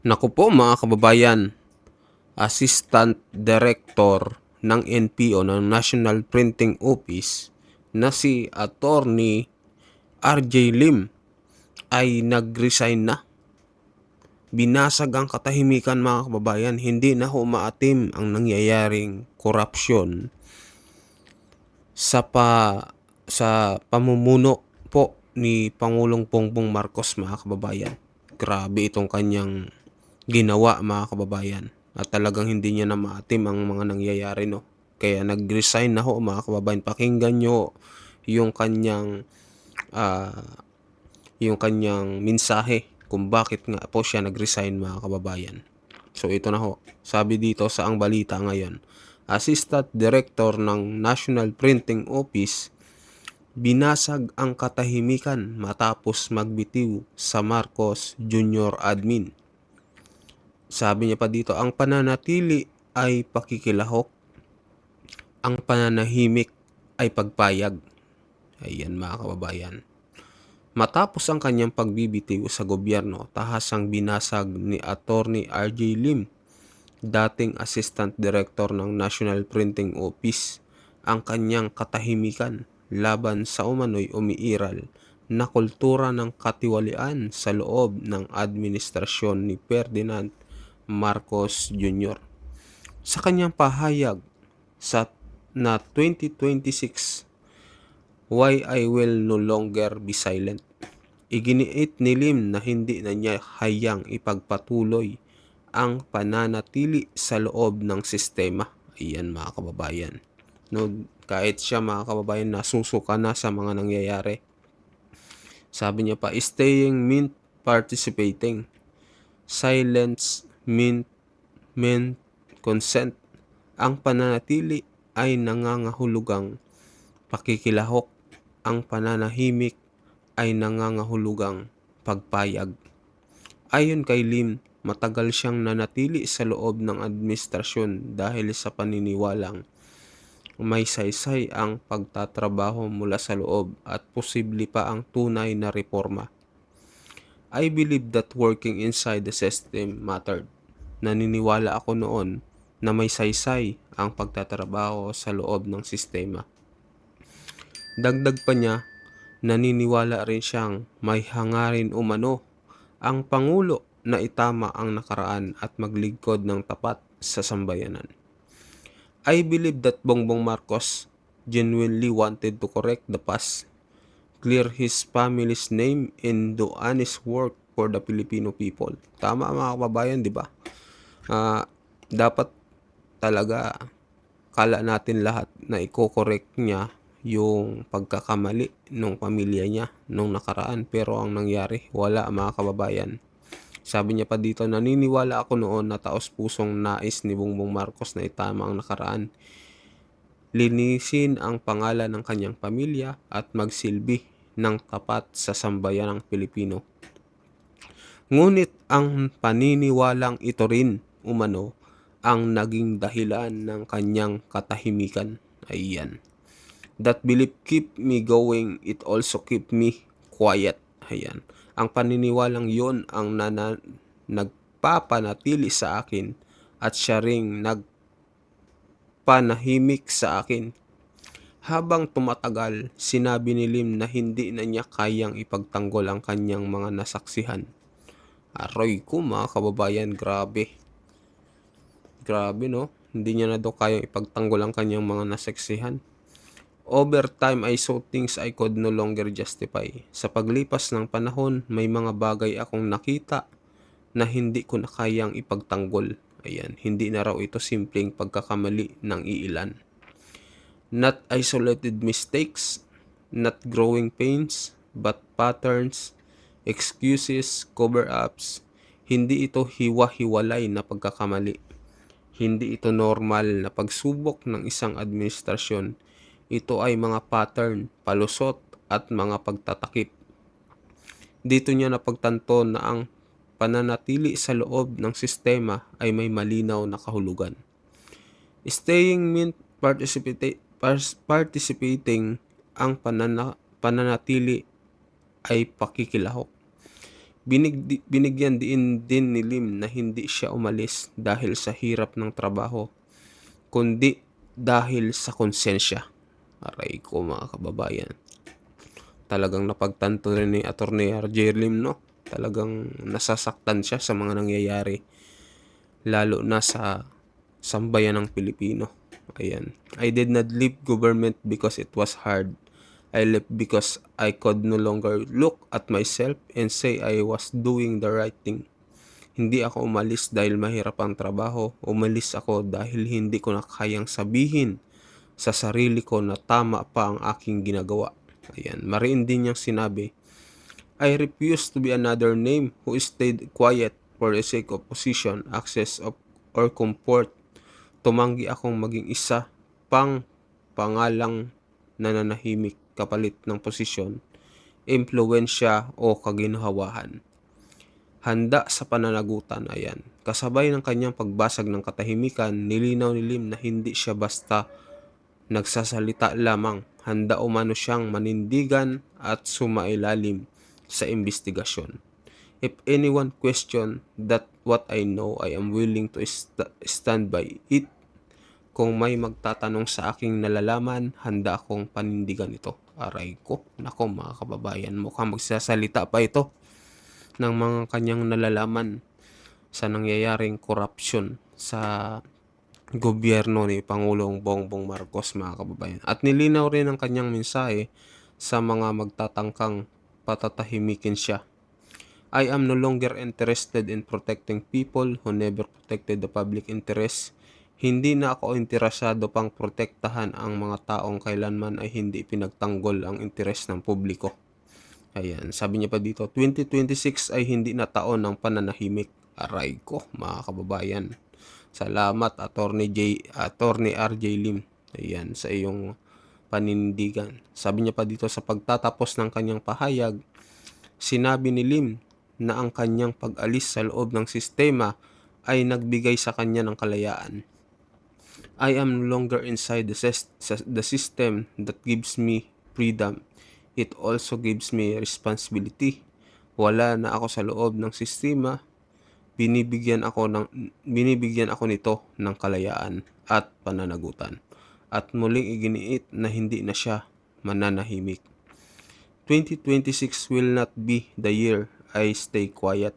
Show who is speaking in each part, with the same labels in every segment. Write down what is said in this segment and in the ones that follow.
Speaker 1: Naku po mga kababayan, Assistant Director ng NPO ng National Printing Office na si Attorney RJ Lim ay nag-resign na. Binasag ang katahimikan mga kababayan, hindi na humaatim ang nangyayaring korupsyon sa pamumuno po ni Pangulong Bongbong Marcos mga kababayan. Grabe itong kanyang ginawa mga kababayan, at talagang hindi niya na maatim ang mga nangyayari, no. Kaya nag-resign na ho mga kababayan. Pakinggan nyo yung kanyang mensahe kung bakit nga po siya nag-resign mga kababayan. So ito na ho. Sabi dito sa ang balita ngayon, Assistant Director ng National Printing Office binasag ang katahimikan matapos magbitiw sa Marcos Jr. admin. Sabi niya pa dito, ang pananatili ay pakikilahok, ang pananahimik ay pagpayag. Ayan mga kababayan. Matapos ang kanyang pagbibitiw sa gobyerno, tahasang binasag ni Attorney RJ Lim, dating Assistant Director ng National Printing Office, ang kanyang katahimikan laban sa umano'y umiiral na kultura ng katiwalian sa loob ng administrasyon ni Ferdinand Marcos Jr. Sa kanyang pahayag sa 2026, Why I Will No Longer Be Silent, iginiit ni Lim na hindi na niya hayang ipagpatuloy ang pananatili sa loob ng sistema. Ayan mga kababayan. No, kahit siya mga kababayan nasusuka na sa mga nangyayari. Sabi niya pa, staying meant participating. Silence meant consent. Ang pananatili ay nangangahulugang pakikilahok. Ang pananahimik ay nangangahulugang pagpayag. Ayon kay Lim, matagal siyang nanatili sa loob ng administrasyon dahil sa paniniwalang may saysay ang pagtatrabaho mula sa loob at posible pa ang tunay na reforma. I believe that working inside the system mattered. Naniniwala ako noon na may saysay ang pagtatrabaho sa loob ng sistema. Dagdag pa niya, naniniwala rin siyang may hangarin umano ang Pangulo na itama ang nakaraan at maglingkod ng tapat sa sambayanan. I believe that Bongbong Marcos genuinely wanted to correct the past, clear his family's name, and do honest work for the Filipino people. Tama mga kababayan, di ba? Dapat talaga kala natin lahat na i-correct niya yung pagkakamali ng pamilya niya nung nakaraan, pero ang nangyari, wala mga kababayan. Sabi niya pa dito, naniniwala ako noon na taos-pusong nais ni Bongbong Marcos na itama ang nakaraan, linisin ang pangalan ng kanyang pamilya at magsilbi ng tapat sa sambayanang Pilipino. Ngunit ang paniniwalang ito rin umano ang naging dahilan ng kanyang katahimikan. Ayan. That belief keep me going, it also keep me quiet. Ayan. Ang paniniwalang yon ang nagpapanatili sa akin at siya ring nagpanahimik sa akin. Habang tumatagal, sinabi ni Lim na hindi na niya kayang ipagtanggol ang kanyang mga nasaksihan. Aroy ko mga kababayan, grabe. Grabe no, hindi niya na daw kayang ipagtanggol ang kanyang mga nasaksihan. Over time, I saw things I could no longer justify. Sa paglipas ng panahon, may mga bagay akong nakita na hindi ko na kayang ipagtanggol. Ayan, hindi na raw ito simpleng pagkakamali ng iilan. Not isolated mistakes, not growing pains, but patterns, excuses, cover-ups. Hindi ito hiwa-hiwalay na pagkakamali. Hindi ito normal na pagsubok ng isang administrasyon. Ito ay mga pattern, palusot at mga pagtatakip. Dito niya napagtanto na ang pananatili sa loob ng sistema ay may malinaw na kahulugan. Staying meant participating, ang pananatili ay pakikilahok. Binigyan din ni Lim na hindi siya umalis dahil sa hirap ng trabaho, kundi dahil sa konsensya. Aray ko mga kababayan. Talagang napagtanto rin ni Atty. RJ Lim, no? Talagang nasasaktan siya sa mga nangyayari, lalo na sa sambayan ng Pilipino. Ayan. I did not leave government because it was hard. I left because I could no longer look at myself and say I was doing the right thing. Hindi ako umalis dahil mahirap ang trabaho. Umalis ako dahil hindi ko na kayang sabihin sa sarili ko na tama pa ang aking ginagawa. Ayan. Mariin din niyang sinabi, I refuse to be another name who stayed quiet for the sake of position, access, or comfort. Tumanggi akong maging isa pang pangalang nananahimik kapalit ng posisyon, impluwensya o kaginhawahan. Handa sa pananagutan. Ayan. Kasabay ng kanyang pagbasag ng katahimikan, nilinaw ni Lim na hindi siya basta nagsasalita lamang. Handa umano siyang manindigan at sumailalim sa investigasyon. If anyone question that what I know, I am willing to stand by it. Kung may magtatanong sa aking nalalaman, handa akong panindigan ito. Aray ko. Nako mga kababayan, mukhang magsasalita pa ito ng mga kanyang nalalaman sa nangyayaring korupsyon sa gobyerno ni Pangulong Bongbong Marcos, mga kababayan. At nilinaw rin ang kanyang mensahe sa mga magtatangkang patatahimikin siya. I am no longer interested in protecting people who never protected the public interest. Hindi na ako interesado pang protektahan ang mga taong kailanman ay hindi pinagtanggol ang interes ng publiko. Ayan, sabi niya pa dito, 2026 ay hindi na taon ng pananahimik. Aray ko, mga kababayan. Salamat, Attorney RJ Lim. Ayan, sa iyong panindigan. Sabi niya pa dito, sa pagtatapos ng kanyang pahayag, sinabi ni Lim na ang kanyang pag-alis sa loob ng sistema ay nagbigay sa kanya ng kalayaan. I am no longer inside the system that gives me freedom. It also gives me responsibility. Wala na ako sa loob ng sistema. Binibigyan ako nito ng kalayaan at pananagutan. At muling iginiit na hindi na siya mananahimik. 2026 will not be the year I stay quiet.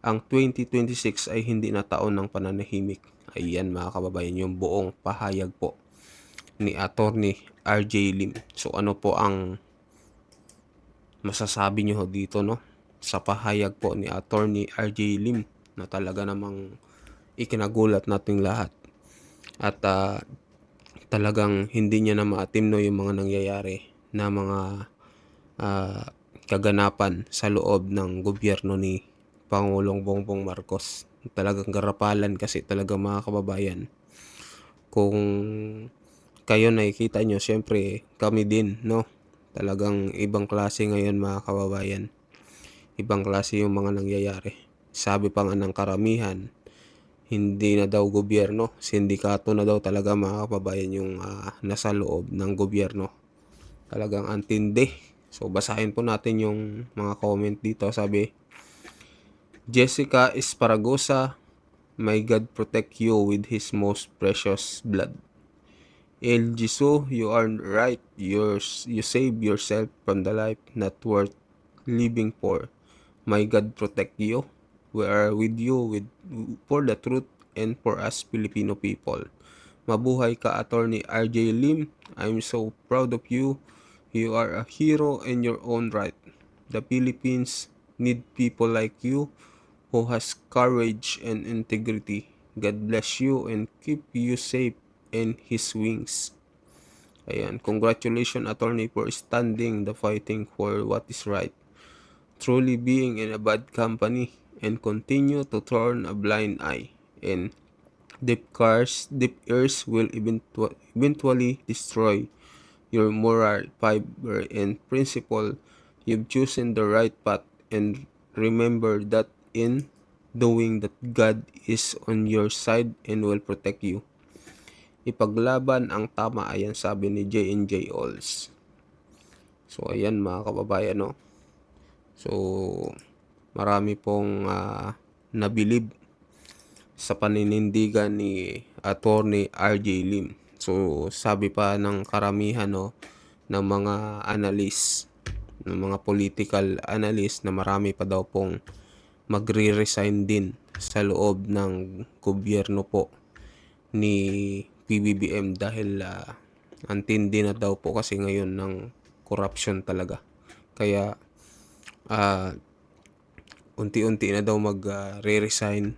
Speaker 1: Ang 2026 ay hindi na taon ng pananahimik. Ayan mga kababayan, yung buong pahayag po ni Attorney RJ Lim. So ano po ang masasabi nyo dito, no? Sa pahayag po ni Attorney RJ Lim na talaga namang ikinagulat nating lahat. At talagang hindi niya na maatimno yung mga nangyayari na mga kaganapan sa loob ng gobyerno ni Pangulong Bongbong Marcos. Talagang garapalan kasi talaga mga kababayan. Kung kayo nakikita nyo, syempre kami din, no? Talagang ibang klase ngayon mga kababayan. Ibang klase yung mga nangyayari. Sabi pa nga ng karamihan, hindi na daw gobyerno, sindikato na daw talaga mga kababayan yung nasa loob ng gobyerno. Talagang antindi. So basahin po natin yung mga comment dito. Sabi, Jessica Esparagosa, may God protect you with His most precious blood. El Jisu, you are right. You save yourself from the life not worth living for. May God protect you. We are with you for the truth and for us Filipino people. Mabuhay ka, Attorney RJ Lim. I'm so proud of you. You are a hero in your own right. The Philippines need people like you who has courage and integrity. God bless you and keep you safe in His wings. Ayan, congratulations Attorney for standing the fighting for what is right. Truly being in a bad company and continue to turn a blind eye. And deep ears will eventually destroy your moral fiber and principle. You've chosen the right path and remember that in doing that God is on your side and will protect you. Ipaglaban ang tama, ayan sabi ni J&J Alls. So ayan mga kababayan, no? So marami pong nabilib sa paninindigan ni Attorney RJ Lim. So sabi pa ng karamihan ng mga analyst, ng mga political analyst, na marami pa daw pong magre-resign din sa loob ng gobyerno po ni PBBM dahil ang tindi na daw po kasi ngayon ng corruption talaga. Kaya unti-unti na daw re-resign,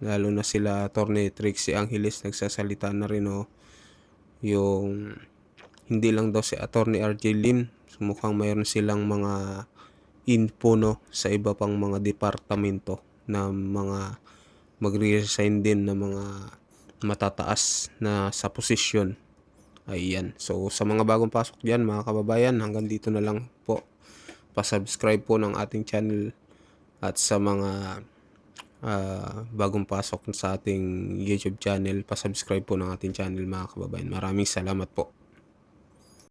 Speaker 1: lalo na sila Attorney Trixie Angeles nagsasalita na rin yung hindi lang daw si Attorney RJ Lim, mukhang mayroon silang mga info sa iba pang mga departamento na mga magre-resign din na mga matataas na sa posisyon. Ayan. So sa mga bagong pasok dyan mga kababayan, hanggang dito na lang po. Pa-subscribe po ng ating channel, at sa mga bagong pasok sa ating YouTube channel, pa-subscribe po ng ating channel mga kababayan. Maraming salamat po.